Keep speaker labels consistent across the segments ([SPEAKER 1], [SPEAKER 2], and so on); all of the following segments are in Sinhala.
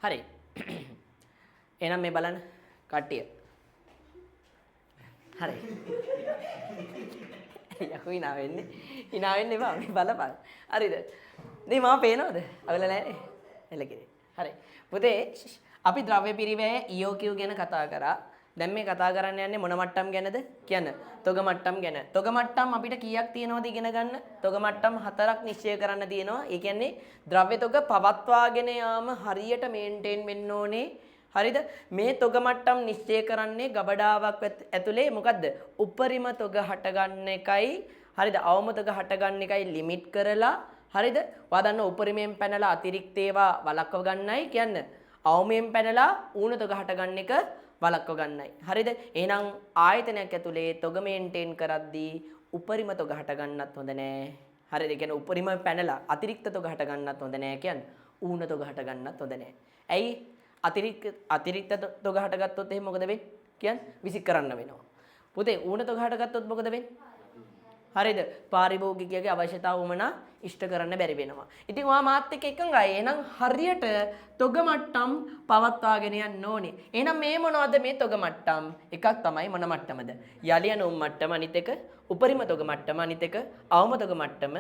[SPEAKER 1] හරි. එහෙනම් මේ බලන්න කට්ටිය. හරි. යකෝ hina වෙන්නේ බා මේ බලපන්. හරිද? මේ මාව පේනවද? අවල නැහැ. එලකිරේ. හරි. පුතේ අපි ද්‍රව්‍ය පිරිවැය EOQ ගැන කතා කරා. දැන් මේ කතා කරන්න යන්නේ මොන මට්ටම් ගැනද? කියන්න. තොග මට්ටම් ගැන. තොග මට්ටම් අපිට කීයක් තියෙනවද ඉගෙන ගන්න? තොග මට්ටම් 4ක් නිශ්චය කරන්න තියෙනවා. ඒ කියන්නේ ද්‍රව්‍ය තොග පවත්වාගෙන යාම හරියට මේන්ටේන් වෙන්න ඕනේ. හරිද? මේ තොග මට්ටම් නිශ්චය කරන්නේ ගබඩාවක් ඇතුලේ මොකද්ද? උපරිම තොග හටගන්න එකයි හරිද? අවම තොග හටගන්න එකයි ලිමිට් කරලා හරිද? ඔයා දන්න උපරිමයෙන් පැනලා අතිරික්ත ඒවා වළක්ව ගන්නයි කියන්න. අවමයෙන් පැනලා ඌණ තොග හටගන්න එක වළක්ව ගන්නයි. හරිද? එහෙනම් ආයතනයක් ඇතුලේ තොග මේන්ටේන් කරද්දී උපරිම තොග හට ගන්නත් හොඳ නෑ. හරිද? ඒ කියන්නේ උපරිම පැනලා අතිරික්ත තොග හට ගන්නත් හොඳ නෑ කියන්නේ. ඌණ තොග හට ගන්නත් හොඳ නෑ. ඇයි? අතිරික්ත තොග හටගත්තොත් එහෙනම් මොකද වෙන්නේ? කියන්නේ විසික් කරන්න වෙනවා. පුතේ ඌණ තොග හටගත්තොත් මොකද වෙන්නේ? හරිද? පාරිභෝගිකයාගේ අවශ්‍යතාව වමනා ඉෂ්ට කරන්න බැරි වෙනවා. ඉතින් ඔයා මාත් එක්ක එකඟයි. එහෙනම් හරියට තොග මට්ටම් පවත්වාගෙන යන්න ඕනේ. එහෙනම් මේ මොනවද මේ තොග මට්ටම්? එකක් තමයි මොන මට්ටමද? යලි යන මට්ටම, අනිත් එක උපරිම තොග මට්ටම, අනිත් එක අවම තොග මට්ටම,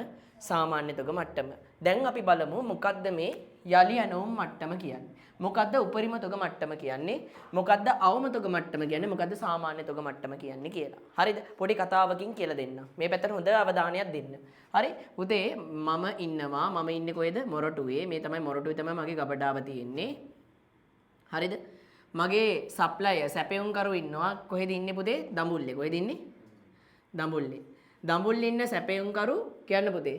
[SPEAKER 1] සාමාන්‍ය තොග මට්ටම. දැන් අපි බලමු මොකද්ද මේ යලි යන මට්ටම කියන්නේ? මොකද්ද උපරිම තොග මට්ටම කියන්නේ? මොකද්ද අවම තොග මට්ටම කියන්නේ? මොකද්ද සාමාන්‍ය තොග මට්ටම කියන්නේ කියලා. හරිද? පොඩි කතාවකින් කියලා දෙන්න. මේ පැත්තට හොඳ අවධානයක් දෙන්න. හරි? පුතේ මම ඉන්නේ කොහෙද? මොරටුවේ. මේ තමයි මොරටුවේ තමයි මගේ ගබඩාව තියෙන්නේ. හරිද? මගේ සප්ලයර් සැපයුම්කරු ඉන්නවා. කොහෙද ඉන්නේ පුතේ? දඹුල්ලේ. කොහෙද ඉන්නේ? දඹුල්ලේ. දඹුල්ලේ ඉන්න සැපයුම්කරු කියන්න පුතේ.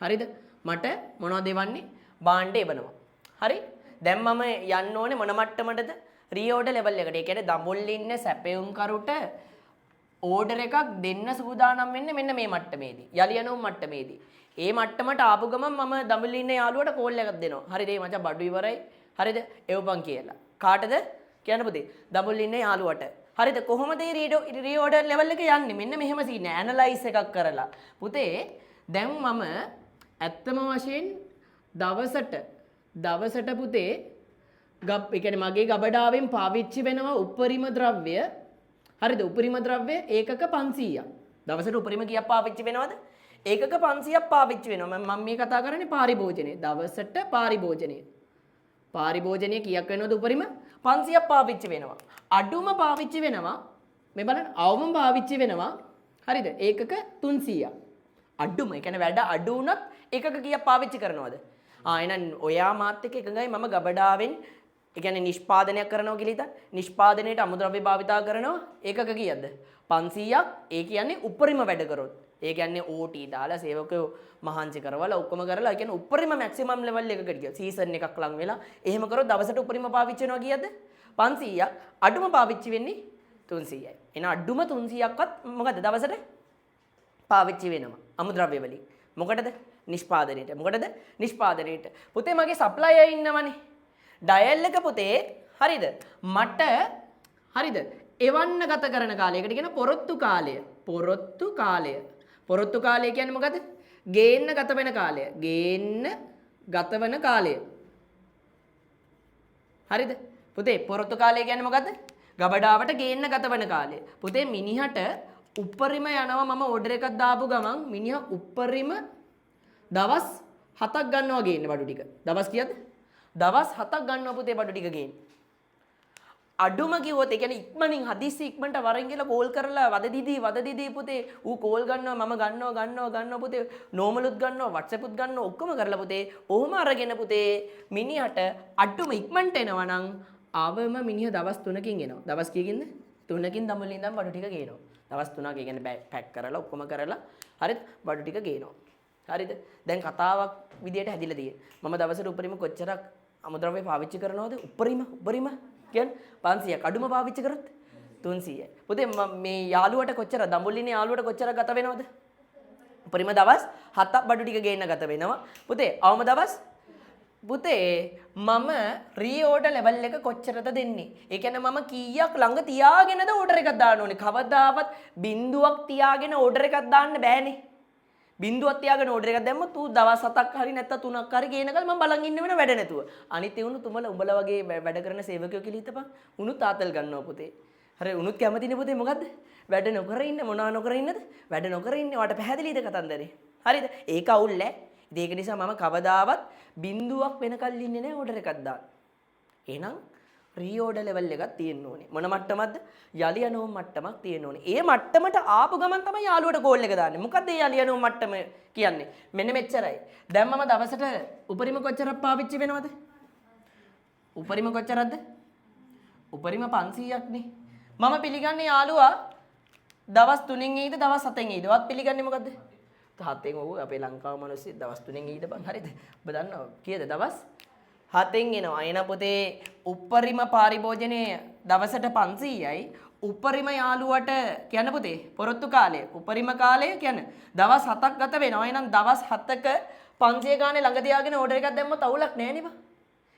[SPEAKER 1] හරිද? මට මොනවද දෙවන්නේ? භාණ්ඩ එවනවා. හරි? දැන් මම යන්න ඕනේ මොන මට්ටමටද? රීഓඩර් ලෙවල් එකට. ඒ කියන්නේ දඹුල්ලේ ඉන්න සැපයුම්කරුට ඕඩර් එකක් දෙන්න සූදානම් වෙන්නේ මෙන්න මේ මට්ටමේදී. යලි යන මට්ටමේදී. ඒ මට්ටමට ආපු ගමන් මම දඹුල්ලේ ඉන්න යාළුවට කෝල් එකක් දෙනවා. හරිද? මේ මචං බඩු ඉවරයි. හරිද? එවපන් කියලා. කාටද? කියන්න පුතේ. දඹුල්ලේ ඉන්න යාළුවට. හරිද? කොහොමද මේ රීഓඩර් ලෙවල් එක යන්නේ? මෙන්න මෙහෙම සීන් ඇනලයිස් එකක් කරලා. පුතේ දැන් මම ඇත්තම වශයෙන් දවසට පුතේ ඒ කියන්නේ මගේ ගබඩාවෙන් පාවිච්චි වෙනවා උපරිම ද්‍රව්‍ය. හරිද? උපරිම ද්‍රව්‍ය ඒකක 500ක්. දවසට උපරිම කීයක් පාවිච්චි වෙනවද? ඒකක 500ක් පාවිච්චි වෙනවා. මම මේ කතා කරන්නේ පාරිභෝජනය. දවසට පාරිභෝජනය. පාරිභෝජනය කීයක් වෙනවද උපරිම? 500ක් පාවිච්චි වෙනවා. අඩුම පාවිච්චි වෙනවා. මේ බලන්න අවම පාවිච්චි වෙනවා. හරිද? ඒකක 300ක්. අඩුම. ඒ කියන්නේ වැඩ අඩු වුණත් ඒකක කීයක් පාවිච්චි කරනවද? එහෙනම් ඔයා මාත් එක්ක එකඟයි මම ගබඩාවෙන් ඒ කියන්නේ නිෂ්පාදනයක් කරනවා කියලා හිතන්න. නිෂ්පාදනයේට අමුද්‍රව්‍ය භාවිතා කරනවා ඒකක කීයක්ද? 500ක්. ඒ කියන්නේ උපරිම වැඩ කරොත්. ඒ කියන්නේ OT දාලා සේවකයෝ මහන්සි කරවලා ඔක්කොම කරලා ඒ කියන්නේ උපරිම මැක්සිමම් ලෙවල් එකකට ගියා. සීසන් එකක් ලඟ වෙලා එහෙම කරොත් දවසට උපරිම පාවිච්චි වෙනවා කීයද? 500ක්. අඩුම පාවිච්චි වෙන්නේ 300යි. එහෙනම් අඩුම 300ක්වත් මොකද දවසට පාවිච්චි වෙනවා අමුද්‍රව්‍ය වලින්. මොකටද? නිෂ්පාදනයේට. මොකටද? නිෂ්පාදනයේට. පුතේ මගේ සප්ලයර් ඉන්නවනේ. ඩයල් එක පුතේ හරිද? මට හරිද? එවන්න ගත කරන කාලය. ඒකට කියන පොරොත්තු කාලය. පොරොත්තු කාලය කියන්නේ මොකද? ගේන්න ගත වෙන කාලය. ගේන්න ගත වෙන කාලය. හරිද? පුතේ පොරොත්තු කාලය කියන්නේ මොකද්ද? ගබඩාවට ගේන්න ගත වෙන කාලය. පුතේ මිනිහට උපරිම යනවා මම ඕඩර් එකක් දාපු ගමන් මිනිහා උපරිම දවස් 7ක් ගන්නවා ගේන්න බඩු ටික. දවස් කීයද? දවස් 7ක් ගන්නවා පුතේ බඩු ටික ගේන්න. අඩුම කිව්වොත් ඒ කියන්නේ ඉක්මනින් හදිස්සි ඉක්මනට වරෙන් කියලා කෝල් කරලා වද දිදී පුතේ ඌ කෝල් ගන්නවා මම ගන්නවා පුතේ නෝමලුත් ගන්නවා WhatsApp උත් ගන්නවා ඔක්කොම කරලා පුතේ ඔහොම අරගෙන පුතේ මිනිහට අඩුම ඉක්මනට එනවා නම් ආවම මිනිහ දවස් 3කින් එනවා. දවස් කීකින්ද? 3කින් දඹුල්ලේ ඉඳන් බඩු ටික ගේනවා. දවස් 3ක් ඒ කියන්නේ පැක් කරලා ඔක්කොම කරලා හරිද බඩු ටික ගේනවා. හරිද? දැන් කතාවක් විදියට හැදිලා තියෙන්නේ. මම දවසට උපරිම කොච්චරක් අමුද්‍රව්‍ය පාවිච්චි කරනවද? උපරිම කියන්නේ 500ක්. අඩුම පාවිච්චි කරොත් 300යි. පුතේ මේ යාළුවට කොච්චර දඹුල්ලිනේ යාළුවට කොච්චර ගත වෙනවද? උපරිම දවස් 7ක් බඩු ටික ගේන්න ගත වෙනවා. පුතේ අවම දවස් පුතේ මම රීഓඩර් ලෙවල් එක කොච්චරද දෙන්නේ? ඒ කියන්නේ මම කීයක් ළඟ තියාගෙනද ඕඩර් එකක් දාන්න ඕනේ? කවදාවත් බින්දුවක් තියාගෙන ඕඩර් එකක් දාන්න බෑනේ. බින්දුවක් තියාගෙන ඕඩර් එකක් දැම්ම තු දවස් 7ක් හරි නැත්නම් 3ක් හරි ගේනකල් මම බලන් ඉන්න වෙන වැඩ නැතුව. අනිත් ඒ උණු උඹලා වගේ වැඩ කරන සේවකයෝ කියලා හිතපන්. උණුත් ආතල් ගන්නවා පුතේ. හරි උණුත් කැමතිනේ පුතේ මොකද්ද? වැඩ නොකර ඉන්න මොනවා නොකර ඉන්නද? වැඩ නොකර ඉන්නේ. වට පැහැදිලිද කතන්දරේ? හරිද? ඒක අවුල් නෑ. ඉතින් ඒක නිසා මම කවදාවත් බින්දුවක් වෙනකල් ඉන්නේ නෑ ඕඩර් එකක් දාන්න. එහෙනම් රීಓඩර් ලෙවල් එකක් තියෙන්න ඕනේ. මොන මට්ටමක්ද? යලි යනෝම් මට්ටමක් තියෙන්න ඕනේ. ඒ මට්ටමට ආපු ගමන් තමයි යාළුවට ගෝල් එක දාන්නේ. මොකද්ද මේ යලි යනෝම් මට්ටම කියන්නේ? මෙන්න මෙච්චරයි. දැන් මම දවසට උපරිම කොච්චරක් පාවිච්චි වෙනවද? උපරිම කොච්චරක්ද? උපරිම 500ක් නේ. මම පිළිගන්නේ යාළුවා දවස් 3න් ඊට දවස් 7න් ඊට. වත් පිළිගන්නේ මොකද්ද? 7න් ඔව් අපේ ලංකාව මිනිස්සු දවස් 3න් ඊට බං හරිද? ඔබ දන්නව කීයද දවස්? 7න් එනවා. එන පොතේ උපරිම පාරිභෝජනය දවසට 500යි. උපරිම යාළුවට කියන්න පුතේ පොරොත්තු කාලය. උපරිම කාලය කියන්නේ දවස් 7ක් ගත වෙනවා. එහෙනම් දවස් 7ක 500 ගානේ ළඟ තියාගෙන ඕඩර් එකක් දැම්මොත් අවුලක් නෑ නේ බං.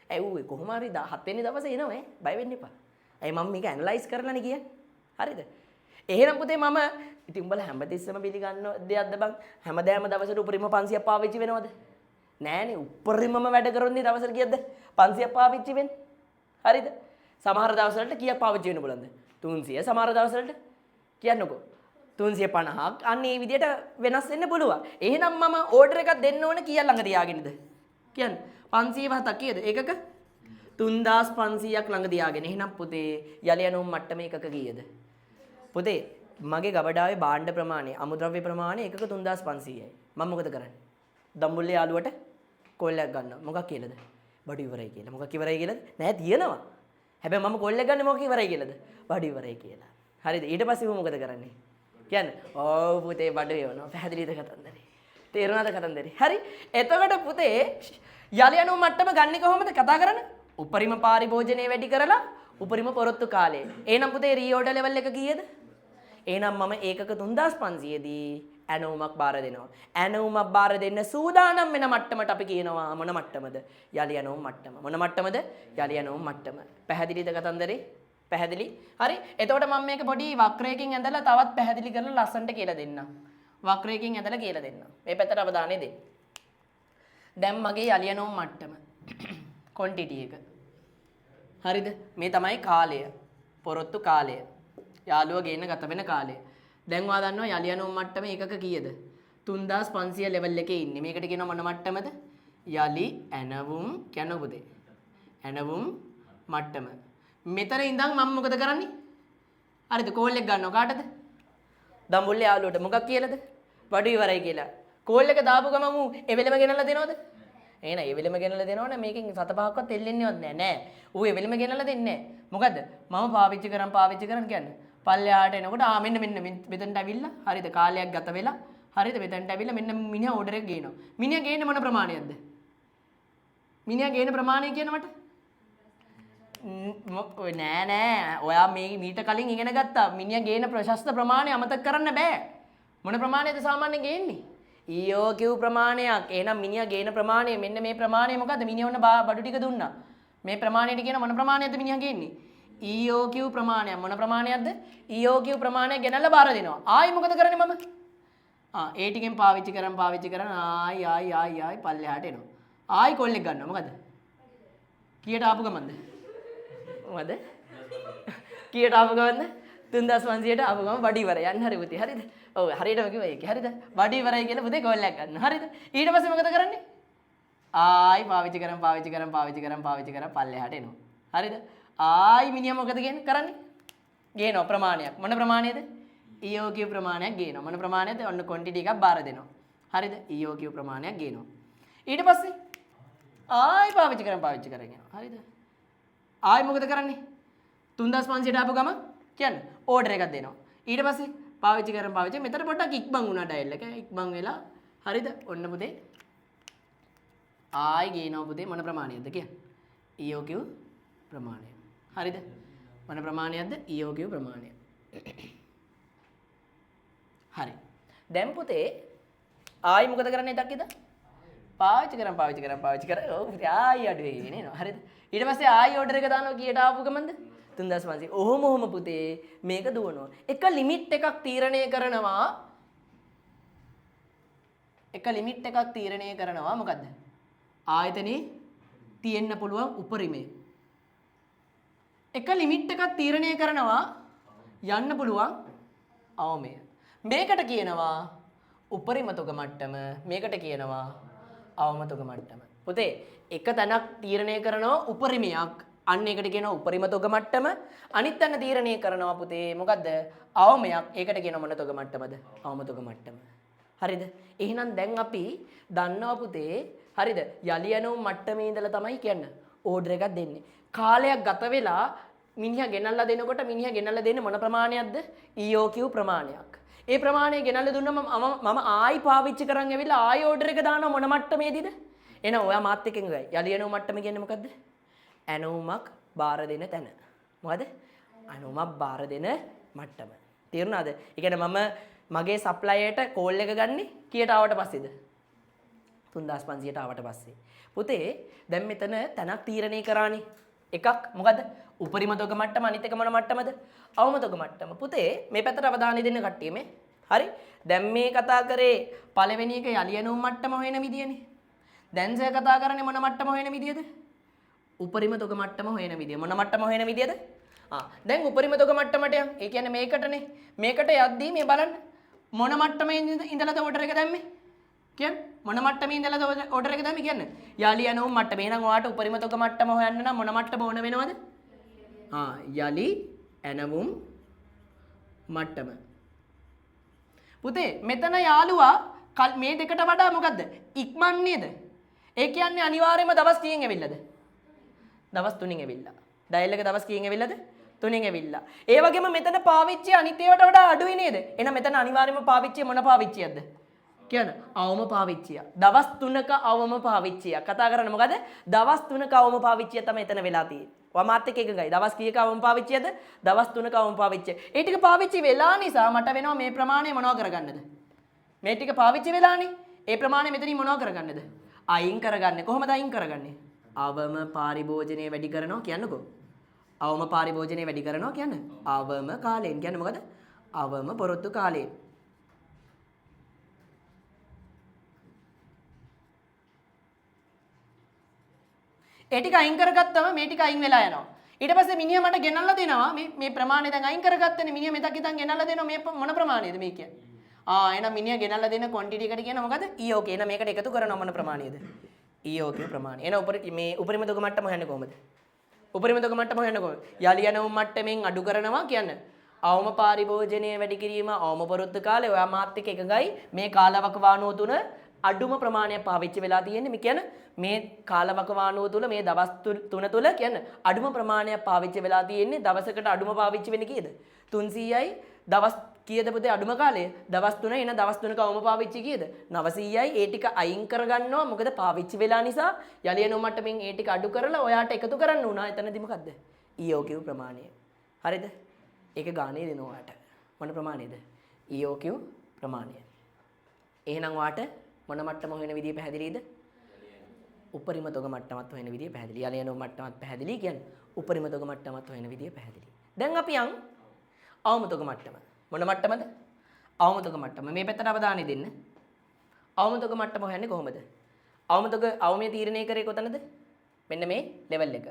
[SPEAKER 1] ඇව් කොහොම හරි 7 වෙනි දවසේ එනවා ඈ. බය වෙන්න එපා. අයි මම මේක ඇනලයිස් කරලානේ කියන්නේ. හරිද? එහෙනම් පුතේ මම ඉතින් උඹලා හැමතිස්සෙම පිළිගන්න දෙයක්ද බං? හැමදාම දවසට උපරිම 500ක් පාවිච්චි වෙනවද? නෑනේ උපරිමම වැඩ කරන්නේ දවසට කීයක්ද? 500ක් පාවිච්චි වෙන්නේ. හරිද? සමහර දවස්වලට කීයක් පාවිච්චි වෙන්න බලන්න? 300. සමහර දවස්වලට කියන්නකෝ 350ක්. අන්න ඒ විදිහට වෙනස් වෙන්න පුළුවන්. එහෙනම් මම ඕඩර් එකක් දෙන්න ඕන කීයක් ළඟ තියාගෙනද? කියන්න. 507ක් කීයද? ඒකක 3500ක් ළඟ තියාගෙන. එහෙනම් පුතේ යලි යනුම් මට්ටම එකක කීයද? පුතේ මගේ ගබඩාවේ භාණ්ඩ ප්‍රමාණය අමුද්‍රව්‍ය ප්‍රමාණය එකක 3500යි. මම මොකද කරන්නේ? දම්බුල්ලේ යාළුවට කොල්ලයක් ගන්නවා. මොකක් කියලාද? බඩු ඉවරයි කියලා. මොකක් ඉවරයි කියලාද? නෑ තියෙනවා. හැබැයි මම කොල්ලයක් ගන්නේ මොකක් ඉවරයි කියලාද? බඩු ඉවරයි කියලා. හරිද? ඊට පස්සේ මම මොකද කරන්නේ? කියන්න. ඔව් පුතේ බඩු එවනවා. පැහැදිලිද කතන්දරේ? තේරුණාද කතන්දරේ? හරි. එතකොට පුතේ යලි යනුම් මට්ටම ගන්නේ කොහොමද කතා කරන්නේ? උපරිම පාරිභෝජනය වැඩි කරලා උපරිම පොරොත්තු කාලය. එහෙනම් පුතේ රීಓඩර් ලෙවල් එක කීයද? එහෙනම් මම ඒකක 3500 දී ඇනෝමක් බාර දෙනවා. ඇනෝමක් බාර දෙන්න සූදානම් වෙන මට්ටමට අපි කියනවා මොන මට්ටමද? යලි යනෝම් මට්ටම. මොන මට්ටමද? යලි යනෝම් මට්ටම. පැහැදිලිද කතන්දරේ? පැහැදිලි? හරි. එතකොට මම මේක පොඩි වක්‍රයකින් ඇඳලා තවත් පැහැදිලි කරලා ලස්සනට කියලා දෙන්නම්. වක්‍රයකින් ඇඳලා කියලා දෙන්නම්. මේ පැත්තට අවධානය දෙන්න. දැන් මගේ යලි යනෝම් මට්ටම. ක්වොන්ටිටි එක. හරිද? මේ තමයි කාලය. පොරොත්තු කාලය. යාළුවා ගේන්න ගත වෙන කාලය. දැන් ඔයා දන්නවා යලි යනුම් මට්ටම එකක කීයද? 3500 ලෙවල් එකේ ඉන්නේ. මේකට කියනවා මොන මට්ටමද? යලි ඇනවුම් කියනවා පුතේ. ඇනවුම් මට්ටම. මෙතන ඉඳන් මම මොකද කරන්නේ? හරිද? කෝල් එක ගන්නවා කාටද? දඹුල්ලේ යාළුවට මොකක් කියලාද? බඩු ඉවරයි කියලා. කෝල් එක දාපු ගමන් ඌ එවෙලම ගෙනල්ලා දෙනවද? එහෙනම් එවෙලම ගෙනල්ලා දෙනවනේ මේකෙන් සත පහක්වත් එල්ලෙන්නේවත් නෑ නෑ. ඌ එවෙලම ගෙනල්ලා දෙන්නේ නෑ. මොකද්ද? මම පාවිච්චි කරන් කියන්නේ. පල්ලෙහාට එනකොට මෙන්න මෙතනට ඇවිල්ලා හරිද කාලයක් ගත වෙලා හරිද මෙතනට ඇවිල්ලා මෙන්න මිනිහා ඕඩර් එක ගේනවා. මිනිහා ගේන්නේ මොන ප්‍රමාණයක්ද? මිනිහා ගේන ප්‍රමාණය කියන මට නෑ ඔයා මේ මීට කලින් ඉගෙන ගත්තා. මිනිහා ගේන ප්‍රශස්ත ප්‍රමාණය අමතක කරන්න බෑ. මොන ප්‍රමාණයද සාමාන්‍යයෙන් ගේන්නේ? EOQ ප්‍රමාණයක්. එහෙනම් මිනිහා ගේන ප්‍රමාණය මෙන්න මේ ප්‍රමාණය මොකද්ද? මිනිහා ඔන්න බඩු ටික දුන්නා. මේ ප්‍රමාණයට කියන මොන ප්‍රමාණයක්ද මිනිහා ගේන්නේ? EOQ ප්‍රමාණය. මොන ප්‍රමාණයක්ද? EOQ ප්‍රමාණය ගෙනල්ලා බාර දෙනවා. ආයි මොකද කරන්නේ මම? ඒ ටිකෙන් පාවිච්චි කරන් ආයි පල්ලෙහාට එනවා. ආයි කොල්ලෙක් ගන්නවා. මොකද? කීයට ආපු ගමන්ද? මොකද? කීයට ආපු ගමන්ද? 3500ට ආපු ගමන් බඩ ඉවරයි. යන්න හරි පුතේ. හරිද? ඔව් හරියටම කිව්වා ඒක. හරිද? බඩ ඉවරයි කියලා පුතේ කොල්ලෙක් ගන්නවා. හරිද? ඊට පස්සේ මොකද කරන්නේ? ආයි පාවිච්චි කරන් පල්ලෙහාට එනවා. හරිද? ආයි මිනිහා මොකද කරන්නේ? ගේනවා ප්‍රමාණයක්. මොන ප්‍රමාණයද? EOQ ප්‍රමාණයක් ගේනවා. මොන ප්‍රමාණයද? ඔන්න ක්වොන්ටිටි එකක් බාර දෙනවා. හරිද? EOQ ප්‍රමාණයක් ගේනවා. ඊට පස්සේ ආයි පාවිච්චි කරන් යනවා. හරිද? ආයි මොකද කරන්නේ? 3500ට ආපු ගම කියන්නේ ඕඩර් එකක් දෙනවා. ඊට පස්සේ පාවිච්චි කරන් මෙතන පොඩ්ඩක් ඉක්මන් වුණා ඩයල් එක. ඉක්මන් වෙලා හරිද? ඔන්න පුතේ ආයි ගේනවා පුතේ මොන ප්‍රමාණයක්ද කියන්නේ? EOQ ප්‍රමාණය. හරිද? මොන ප්‍රමාණයක්ද? EOQ ප්‍රමාණය. හරි. දැන් පුතේ ආයි මොකද කරන්නේ දක්කද? පාවිච්චි කරන් ඔව් පුතේ ආයි අඩු වෙගෙන එනවා. හරිද? ඊට පස්සේ ආයි ඕඩර් එක දානවා කීයට ආපු ගමන්ද? 3500. ඔහොම පුතේ මේක දුවනවා. එක ලිමිට් එකක් තීරණය කරනවා එක ලිමිට් එකක් තීරණය කරනවා මොකද්ද? ආයතනේ තියෙන්න පුළුවන් උපරිමය. එක ලිමිට් එකක් තීරණය කරනවා යන්න පුළුවන් අවමය. මේකට කියනවා උපරිම තොග මට්ටම. මේකට කියනවා අවම තොග මට්ටම. පුතේ එක තැනක් තීරණය කරනවා උපරිමයක්. අන්න ඒකට කියනවා උපරිම තොග මට්ටම. අනිත් තැන තීරණය කරනවා පුතේ මොකද්ද? අවමයක්. ඒකට කියනවා මොන තොග මට්ටමද? අවම තොග මට්ටම. හරිද? එහෙනම් දැන් අපි දන්නවා පුතේ හරිද? යලි යනුම් මට්ටමේ ඉඳලා තමයි කියන්නේ ඕඩර් එකක් දෙන්නේ. කාලයක් ගත වෙලා මිනිහා ගෙනල්ලා දෙනකොට මිනිහා ගෙනල්ලා දෙන්නේ මොන ප්‍රමාණයක්ද? EOQ ප්‍රමාණයක්. ඒ ප්‍රමාණය ගෙනල්ලා දුන්නම මම ආයි පාවිච්චි කරන් ඇවිල්ලා ආයි ඕඩර් එක දානවා මොන මට්ටමේදීද? එහෙනම් ඔයා මාත් එක්කෙන් ගයි. යලි යනුම් මට්ටම කියන්නේ මොකද්ද? ඇනෝමක් බාර දෙන තැන. මොකද? ඇනෝමක් බාර දෙන මට්ටම. තේරුණාද? ඒ කියන්නේ මම මගේ සප්ලයර්ට කෝල් එක ගන්නේ කීයට ආවට පස්සේද? 3500ට ආවට පස්සේ. පුතේ දැන් මෙතන තැනක් තීරණය කරානේ. එකක් මොකද? උපරිම තොග මට්ටම. අනිත් එක මොන මට්ටමද? අවම තොග මට්ටම. පුතේ මේ පැත්තට අවධානය දෙන්න කට්ටිය මේ. හරි? දැන් මේ කතා කරේ පළවෙනි එක යලි යනුම් මට්ටම හොයන විදියනේ. දැන් සර් කතා කරන්නේ මොන මට්ටම හොයන විදියද? උපරිම තොග මට්ටම හොයන විදිය. මොන මට්ටම හොයන විදියද? දැන් උපරිම තොග මට්ටමට යන්. ඒ කියන්නේ මේකටනේ. මේකට යද්දී මේ බලන්න මොන මට්ටමේ ඉඳලාද ඕඩර් එක දැම්මේ? කියන්නේ මොන මට්ටමේ ඉඳලාද ඕඩර් එක දැම්මේ කියන්නේ? යලි යනුම් මට්ටම. එහෙනම් ඔයාට උපරිම තොග මට්ටම හොයන්න නම් මොන මට්ටම ඕන වෙනවද? යලි ඇනවුම් මට්ටම. පුතේ මෙතන යාළුවා මේ දෙකට වඩා මොකද්ද? ඉක්මන් නේද? ඒ කියන්නේ අනිවාර්යයෙන්ම දවස් කීයෙන් ඇවිල්ලාද? දවස් 3න් ඇවිල්ලා. ඩයල් එක දවස් කීයෙන් ඇවිල්ලාද? 3න් ඇවිල්ලා. ඒ වගේම මෙතන පාවිච්චි අනිත් ඒවාට වඩා අඩුයි නේද? එහෙනම් මෙතන අනිවාර්යයෙන්ම පාවිච්චිය මොන පාවිච්චියක්ද? කියන අවම පාවිච්චිය. දවස් 3ක අවම පාවිච්චිය. කතා කරන්නේ මොකද? දවස් 3ක අවම පාවිච්චිය තමයි එතන වෙලා තියෙන්නේ. වමාත් එක්ක එකගයි. දවස් කීයක අවම පාවිච්චියද? දවස් 3ක අවම පාවිච්චිය. ඒ ටික පාවිච්චි වෙලා නිසා මට වෙනවා මේ ප්‍රමාණය මොනව කරගන්නද? මේ ටික පාවිච්චි වෙලානේ. ඒ ප්‍රමාණය මෙතනින් මොනව කරගන්නද? අයින් කරගන්නේ. කොහොමද අයින් කරගන්නේ? අවම පරිභෝජනය වැඩි කරනවා කියන්නකෝ. අවම පරිභෝජනය වැඩි කරනවා කියන්නේ අවම කාලයෙන්. කියන්නේ මොකද? අවම පොරොත්තු කාලයෙන්. ඒ ටික අයින් කරගත්තම මේ ටික අයින් වෙලා යනවා. ඊට පස්සේ මිනිහා මට ගෙනල්ලා දෙනවා මේ ප්‍රමාණය දැන් අයින් කරගත්තනේ. මිනිහා මෙතක් ඉතින් ගෙනල්ලා දෙනවා මේ මොන ප්‍රමාණයද මේ කියන්නේ? එහෙනම් මිනිහා ගෙනල්ලා දෙන ක්වොන්ටිටි එකට කියන මොකද? EOK. එහෙනම් මේකට එකතු කරනවා මොන ප්‍රමාණයද? EOK ප්‍රමාණය. එහෙනම් මේ උපරිම තොග මට්ටම හොයන්නේ කොහොමද? උපරිම තොග මට්ටම හොයන්නේ කොහොමද? යලි යනුම් මට්ටමින් අඩු කරනවා කියන්නේ අවම පරිභෝජනය වැඩි කිරීම අවම පොරොත්තු කාලය. ඔයා මාත් එක්ක එකගයි. මේ කාලවකවානුව තුන අඩුම ප්‍රමාණයක් පාවිච්චි වෙලා තියෙන්නේ. මේ කියන්නේ මේ කාලවකවානුව තුල මේ දවස් 3 තුල කියන්නේ අඩුම ප්‍රමාණයක් පාවිච්චි වෙලා තියෙන්නේ. දවසකට අඩුම පාවිච්චි වෙන්නේ කීයද? 300යි. දවස් කීයද පුතේ අඩුම කාලය? දවස් 3යි. එන දවස් 3ක අවම පාවිච්චි කීයද? 900යි. ඒ ටික අයින් කරගන්නවා. මොකද පාවිච්චි වෙලා නිසා යලි යනුම් මට්ටමින් ඒ ටික අඩු කරලා ඔයාට එකතු කරන්න උනා. එතනදී මොකද්ද? EOQ ප්‍රමාණය. හරිද? ඒක ගානේ දෙනවා ඔයාට. මොන ප්‍රමාණයද? EOQ ප්‍රමාණය. එහෙනම් ඔයාට මොන මට්ටම හොයන විදිය පැහැදිලිද? උපරිම තොග මට්ටමත් හොයන විදිය පැහැදිලි. යලි යනුම් මට්ටමත් පැහැදිලි. කියන්නේ උපරිම තොග මට්ටමත් හොයන විදිය පැහැදිලි. දැන් අපි යන් අවම තොග මට්ටම. මොන මට්ටමද? අවම තොග මට්ටම. මේ පැත්තට අවධානය දෙන්න. අවම තොග මට්ටම හොයන්නේ කොහොමද? අවම තොග අවමයේ තීරණය කරේ කොතනද? මෙන්න මේ ලෙවල් එක.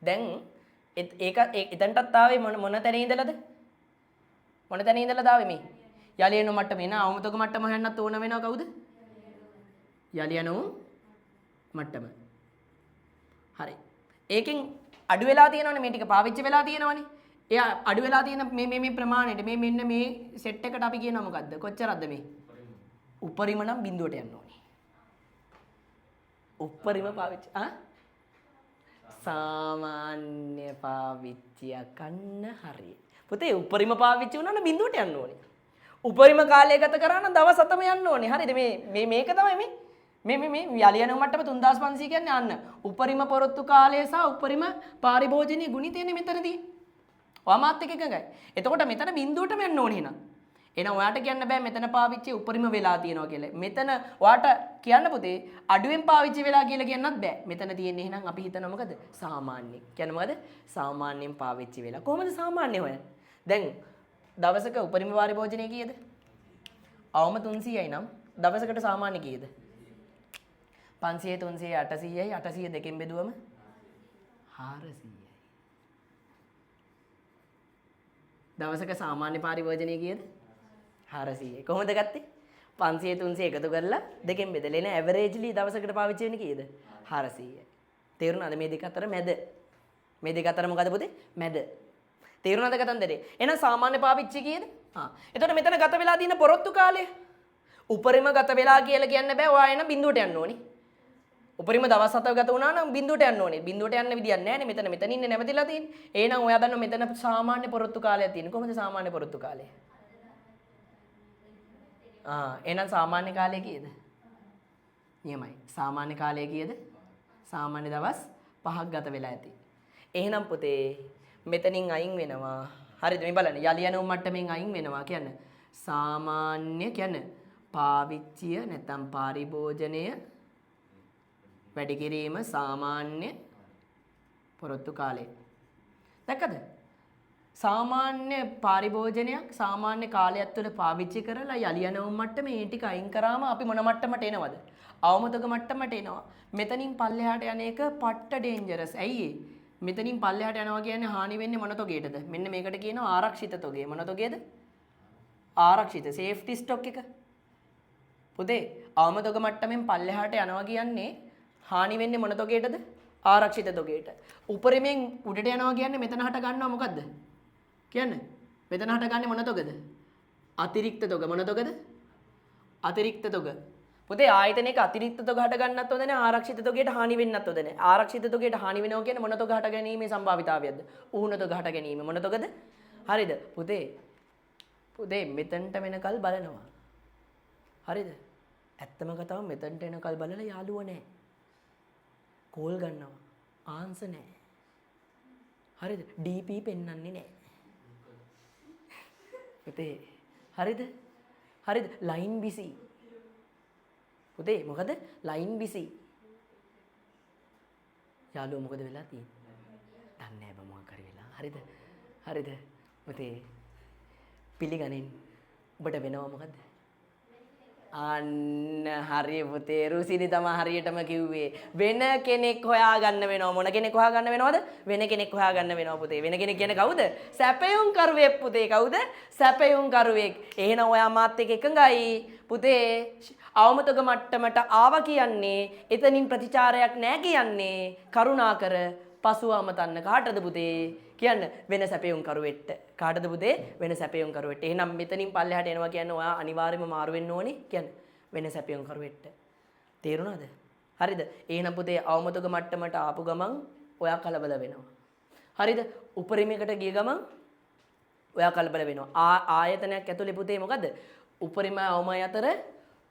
[SPEAKER 1] දැන් ඒක එතනටත් ආවේ මොන තැනේ ඉඳලාද? මොන තැනේ ඉඳලාද ආවේ මේ? යලි යනුම් මට්ටම. එන අවම තොග මට්ටම හොයන්නත් ඕන වෙනවා කවුද? යලි යනුම් මට්ටම. හරි. ඒකෙන් අඩු වෙලා තියෙනවනේ මේ ටික පාවිච්චි වෙලා තියෙනවනේ. එයා අඩු වෙලා තියෙන මේ ප්‍රමාණයට මේ මෙන්න මේ සෙට් එකට අපි කියනවා මොකද්ද? කොච්චරක්ද මේ? උපරිම නම් බිඳුවට යන්න ඕනේ. උපරිම පාවිච්චි සාමාන්‍ය පාවිච්චිය කන්න හරිය. පුතේ උපරිම පාවිච්චි වුණා නම් බිඳුවට යන්න ඕනේ. උපරිම කාලය ගත කරා නම් දවස් 7ම යන්න ඕනේ. හරිද? මේක තමයි මේ යලි යනුම් මට්ටම 3500 කියන්නේ අන්න උපරිම පොරොත්තු කාලය සහ උපරිම පරිභෝජනීය ගුණිතයනේ මෙතනදී. ඔයාමත් එක්ක එකගයි. එතකොට මෙතන බිඳුවටම යන්න ඕනේ නේද? එහෙනම් ඔයාට කියන්න බෑ මෙතන පාවිච්චි උපරිම වෙලා තියෙනවා කියලා. මෙතන ඔයාට කියන්න පුතේ අඩුවෙන් පාවිච්චි වෙලා කියලා කියන්නත් බෑ. මෙතන තියෙන්නේ එහෙනම් අපි හිතනවා මොකද? සාමාන්‍ය. කියන්නේ මොකද? සාමාන්‍යයෙන් පාවිච්චි වෙලා. කොහොමද සාමාන්‍ය හොයන්නේ? දැන් දවසක උපරිම පරිභෝජනීය කීයද? අවම 300යි නම් දවසකට සාමාන්‍ය කීයද? 500 300 800යි 800 දෙකෙන් බෙදුවම 400යි. දවසක සාමාන්‍ය පරිභෝජනය කීයද? 400යි. කොහොමද ගත්තේ? 500 300 එකතු කරලා දෙකෙන් බෙදලා එන ඇවරේජ්ලි දවසකට පාවිච්චි වෙන්නේ කීයද? 400යි. තේරුණාද මේ දෙක අතර මැද? මේ දෙක අතර මොකද පුතේ? මැද. තේරුණාද කතන්දරේ? එහෙනම් සාමාන්‍ය පාවිච්චි කීයද? එතකොට මෙතන ගත වෙලා තියෙන පොරොත්තු කාලය උපරිම ගත වෙලා කියලා කියන්න බෑ. ඔයා එන බිඳුවට යන්න ඕනේ. උපරිම දවස් 7ක් ගත වුණා නම් බිඳුවට යන්න ඕනේ. බිඳුවට යන්න විදියක් නැහැ නේ. මෙතන ඉන්නේ නැවතිලා තියෙන්නේ. එහෙනම් ඔයා දන්නවා මෙතන සාමාන්‍ය පොරොත්තු කාලයක් තියෙනවා. කොහොමද සාමාන්‍ය පොරොත්තු කාලය? එහෙනම් සාමාන්‍ය කාලය කීයද? නියමයි. සාමාන්‍ය කාලය කීයද? සාමාන්‍ය දවස් 5ක් ගත වෙලා ඇති. එහෙනම් පුතේ මෙතනින් අයින් වෙනවා. හරිද? මේ බලන්න. යලි යන මට්ටමින් අයින් වෙනවා කියන්නේ සාමාන්‍ය කියන්නේ පාවිච්චිය නැත්නම් පරිභෝජනය වැඩි කිරීම සාමාන්‍ය පොරොත්තු කාලය. දැක්කද? සාමාන්‍ය පරිභෝජනයක් සාමාන්‍ය කාලයක් තුළ පාවිච්චි කරලා යලි යන මට්ටමේ ඒ ටික අයින් කරාම අපි මොන මට්ටමට එනවද? අවමතක මට්ටමට එනවා. මෙතනින් පල්ලෙහාට යන එක පට්ට ඩේන්ජරස්. ඇයි ඒ? මෙතනින් පල්ලෙහාට යනවා කියන්නේ හානි වෙන්නේ මොන තොගයටද? මෙන්න මේකට කියනවා ආරක්ෂිත තොගය. මොන තොගයද? ආරක්ෂිත සේෆ්ටි ස්ටොක් එක. පුතේ අවමතක මට්ටමින් පල්ලෙහාට යනවා කියන්නේ හානි වෙන්නේ මොන තොගයටද? ආරක්ෂිත තොගයට. උපරිමයෙන් උඩට යනවා කියන්නේ මෙතන හට ගන්නවා මොකද්ද? කියන්නේ මෙතන හට ගන්නේ මොන තොගද? අතිරික්ත තොග. මොන තොගද? අතිරික්ත තොග. පුතේ ආයතනයක අතිරික්ත තොග හට ගන්නත් හොඳ නැහැ. ආරක්ෂිත තොගයට හානි වෙන්නත් හොඳ නැහැ. ආරක්ෂිත තොගයට හානි වෙනවා කියන්නේ මොන තොග හට ගැනීමේ සම්භාවිතාවයක්ද? ඌහුන තොග හට ගැනීම. මොන තොගද? හරිද? පුතේ මෙතනට වෙනකල් බලනවා. හරිද? ඇත්තම කතාව මෙතනට එනකල් බලලා යාළුව නැහැ. කෝල් ගන්නවා. ආන්සර් නැහැ. හරිද? DP පෙන්වන්නේ නැහැ. පුතේ හරිද? Line busy. පුතේ මොකද? Line busy. යාළුවෝ මොකද වෙලා තියෙන්නේ? දන්නේ නැහැ බ මොකක් හරි වෙලා. හරිද? පුතේ පිළිගනින්. ඔබට වෙනව මොකද? අන්න හරිය පුතේ රුසිනි තමයි හරියටම කිව්වේ. වෙන කෙනෙක් හොයාගන්න වෙනවා. මොන කෙනෙක් හොයාගන්න වෙනවද? වෙන කෙනෙක් හොයාගන්න වෙනවා පුතේ. වෙන කෙනෙක් කියන්නේ කවුද? සැපයුම් කරුවෙක් පුතේ. කවුද? සැපයුම් කරුවෙක්. එහෙනම් ඔයා මාත් එක්ක එකඟයි පුතේ. අවමතක මට්ටමට ආවා කියන්නේ එතනින් ප්‍රතිචාරයක් නැහැ කියන්නේ කරුණාකර පසුව අමතන්න. කාටද පුතේ? කියන්න වෙන සැපයුම් කරුවෙට. කාටද පුතේ? වෙන සැපයුම් කරුවෙට. එහෙනම් මෙතනින් පල්ලෙහාට එනවා කියන්නේ ඔයා අනිවාර්යයෙන්ම මාරු වෙන්න ඕනේ කියන්නේ වෙන සැපයුම් කරුවෙට. තේරුණාද? හරිද? එහෙනම් පුතේ අවමතක මට්ටමට ආපු ගමන් ඔයා කලබල වෙනවා. හරිද? උපරිමයකට ගිය ගමන් ඔයා කලබල වෙනවා. ආයතනයක් ඇතුලේ පුතේ මොකද්ද? උපරිම අවමය අතර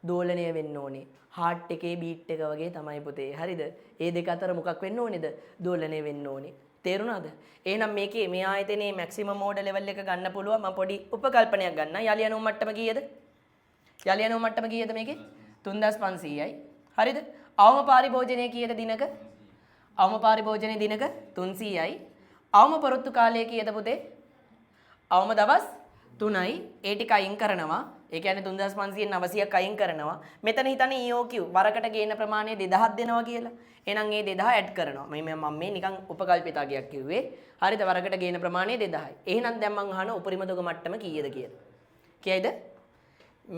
[SPEAKER 1] දෝලණය වෙන්න ඕනේ. හાર્ට් එකේ බීට් එක වගේ තමයි පුතේ. හරිද? ඒ දෙක අතර මොකක් වෙන්න ඕනේද? දෝලණය වෙන්න ඕනේ. තේරුණාද? එහෙනම් මේකේ මේ ආයතනයේ මැක්සිමම් මෝඩ් ලෙවල් එක ගන්න පුළුවන්. මම පොඩි උපකල්පනයක් ගන්නම්. යලි යන මට්ටම කීයද? යලි යන මට්ටම කීයද මේකේ? 3500යි. හරිද? අවම පරිභෝජනය කීයද දිනක? අවම පරිභෝජනය දිනක 300යි. අවම පොරොත්තු කාලය කීයද පුතේ? අවම දවස් 3යි. ඒ ටික අයින් කරනවා. ඒ කියන්නේ 3500න් 900ක් අයින් කරනවා. මෙතන හිතන්නේ EOQ වරකට ගේන ප්‍රමාණය 2000ක් දෙනවා කියලා. එහෙනම් ඒ 2000 ඇඩ් කරනවා. මම මේ නිකන් උපකල්පිතගයක් කිව්වේ. හරිද? වරකට ගේන ප්‍රමාණය 2000යි. එහෙනම් දැන් මං අහන උපරිම තොග මට්ටම කීයද කියලා. කීයද?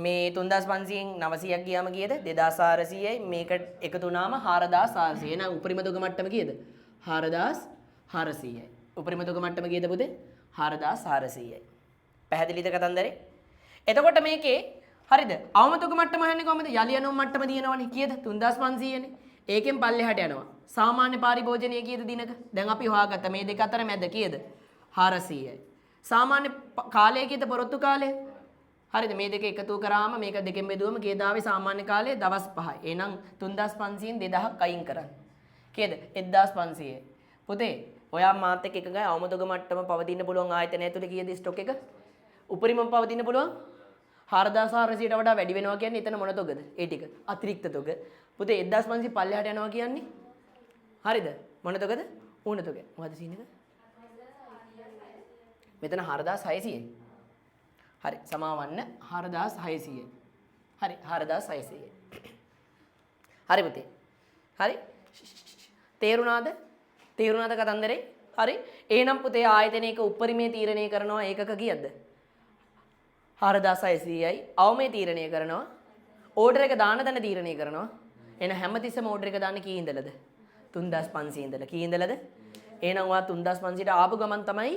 [SPEAKER 1] මේ 3500න් 900ක් ගියාම කීයද? 2400යි. මේක එකතු වුණාම 4400. එහෙනම් උපරිම තොග මට්ටම කීයද? 4400යි. උපරිම තොග මට්ටම කීයද පුතේ? 4400යි. පැහැදිලිද කතන්දරේ? එතකොට මේකේ හරිද? අවමතක මට්ටම හන්නේ කොහමද? යලි යන මට්ටම දිනවනේ. කීයද? 3500නේ. ඒකෙන් පල්ලෙහාට යනවා. සාමාන්‍ය පරිභෝජනය කීයද දිනක? දැන් අපි හොයාගත්ත මේ දෙක අතර මැද කීයද? 400යි. සාමාන්‍ය කාලය කීයද? පොරොත්තු කාලය. හරිද? මේ දෙක එකතු කරාම මේක දෙකෙන් බෙදුවම කීයද ආවේ සාමාන්‍ය කාලය? දවස් 5යි. එහෙනම් 3500න් 2000ක් අයින් කරන්න. කීයද? 1500යි. පුතේ ඔයා මාත් එක්ක එකගයි අවමතක මට්ටම පවතින්න පුළුවන් ආයතනය ඇතුලේ කීයද ස්ටොක් එක? උපරිමම පවතින්න පුළුවන් 4400ට වඩා වැඩි වෙනවා කියන්නේ එතන මොන තොගද? ඒ ටික අතිරික්ත තොග. පුතේ 1500 පල්ලෙහාට යනවා කියන්නේ හරිද? මොන තොගද? ඌණ තොග. මොකද සීන් එක? මෙතන 4600යි. හරි සමාවන්න 4600යි. හරි 4600යි. හරි පුතේ. හරි. තේරුණාද? තේරුණාද කතන්දරේ? හරි. එහෙනම් පුතේ ආයතනයක උපරිමයේ තීරණය කරනවා ඒකක කීයද? 4600යි. අවමයේ තීරණය කරනවා. ඕඩර් එක දාන තැන තීරණය කරනවා. එහෙනම් හැමතිස්සෙම ඕඩර් එක දාන්නේ කී ඉඳලාද? 3500 ඉඳලා. කී ඉඳලාද? එහෙනම් ඔයා 3500ට ආපු ගමන් තමයි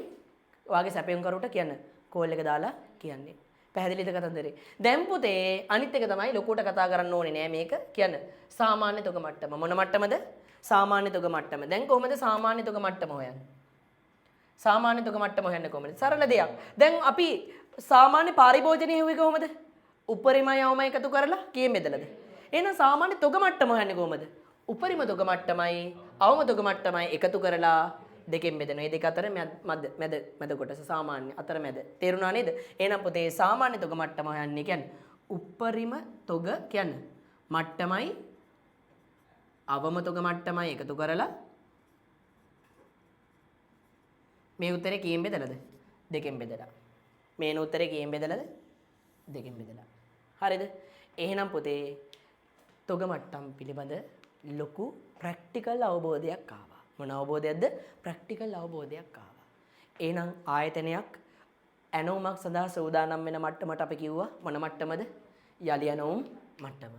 [SPEAKER 1] ඔයාගේ සැපයුම් කරුට කියන්න කෝල් එක දාලා කියන්නේ. පැහැදිලිද කතන්දරේ? දැන් පුතේ අනිත් එක තමයි ලොකුට කතා කරන්න ඕනේ නෑ මේක කියන්න. සාමාන්‍ය තොග මට්ටම. මොන මට්ටමද? සාමාන්‍ය තොග මට්ටම. දැන් කොහොමද සාමාන්‍ය තොග මට්ටම හොයන්නේ? සාමාන්‍ය තොග මට්ටම හොයන්නේ කොහොමද? සරල දෙයක්. දැන් අපි සාමාන්‍ය පාරිභෝජනය හුවේ කොහොමද? උපරිමයි අවමයි එකතු කරලා කීයෙන් බෙදලාද? එහෙනම් සාමාන්‍ය තොග මට්ටම හොයන්නේ කොහොමද? උපරිම තොග මට්ටමයි අවම තොග මට්ටමයි එකතු කරලා දෙකෙන් බෙදෙනවා. මේ දෙක අතර මැද කොටස සාමාන්‍ය අතර මැද. තේරුණා නේද? එහෙනම් පුතේ සාමාන්‍ය තොග මට්ටම හොයන්නේ කියන්නේ උපරිම තොග කියන්නේ මට්ටමයි අවම තොග මට්ටමයි එකතු කරලා මේ උත්තරේ කීයෙන් බෙදලාද? දෙකෙන් බෙදලා. මේන උත්තරේ කීයෙන් බෙදලාද? දෙකෙන් බෙදලා. හරිද? එහෙනම් පුතේ තොග මට්ටම් පිළිබඳ ලොකු ප්‍රැක්ටිකල් අවබෝධයක් ආවා. මොන අවබෝධයක්ද? ප්‍රැක්ටිකල් අවබෝධයක් ආවා. එහෙනම් ආයතනයක් ඇනෝමක් සඳහා සූදානම් වෙන මට්ටමට අපි කිව්වා මොන මට්ටමද? යලි ඇනෝම් මට්ටම.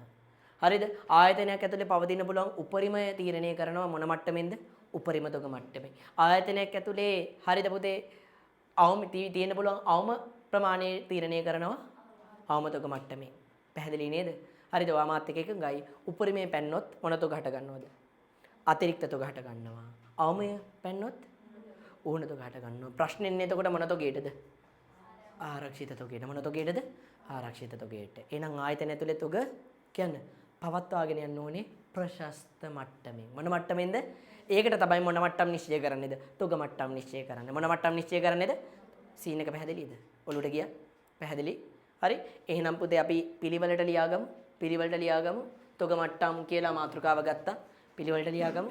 [SPEAKER 1] හරිද? ආයතනයක් ඇතුලේ පවතින පුළුවන් උපරිමය තීරණය කරනවා මොන මට්ටමෙන්ද? උපරිම තොග මට්ටමේ. ආයතනයක් ඇතුලේ හරිද පුතේ අවම තියෙන පුළුවන් අවම ප්‍රමාණය තීරණය කරනවා අවම තොග මට්ටමේ. පැහැදිලි නේද? හරිද? ඔයා මාත් එක්ක එකඟයි. උපරිමයේ පැන්නොත් මොන තොග හට ගන්නවද? අතිරික්ත තොග හට ගන්නවා. අවමය පැන්නොත් ඕන තොග හට ගන්නවා. ප්‍රශ්නේ ඉන්නේ එතකොට මොන තොගයටද? ආරක්ෂිත තොගයට. මොන තොගයටද? ආරක්ෂිත තොගයට. එහෙනම් ආයතන ඇතුලේ තොග කියන්නේ පවත්වාගෙන යන්න ඕනේ ප්‍රශස්ත මට්ටමින්. මොන මට්ටමින්ද? ඒකට තමයි මොන මට්ටම් නිශ්චය කරන්නේද? තොග මට්ටම් නිශ්චය කරන්නේ. මොන මට්ටම් නිශ්චය කරන්නේද? සීන් එක පැහැදිලිද? ඔලුවට ගියා? පැහැදිලි? හරි. එහෙනම් පුතේ අපි පිළිවෙලට ලියාගමු. පිළිවෙලට ලියාගමු. තොග මට්ටම් කියලා මාතෘකාව ගත්තා. පිළිවෙලට ලියාගමු.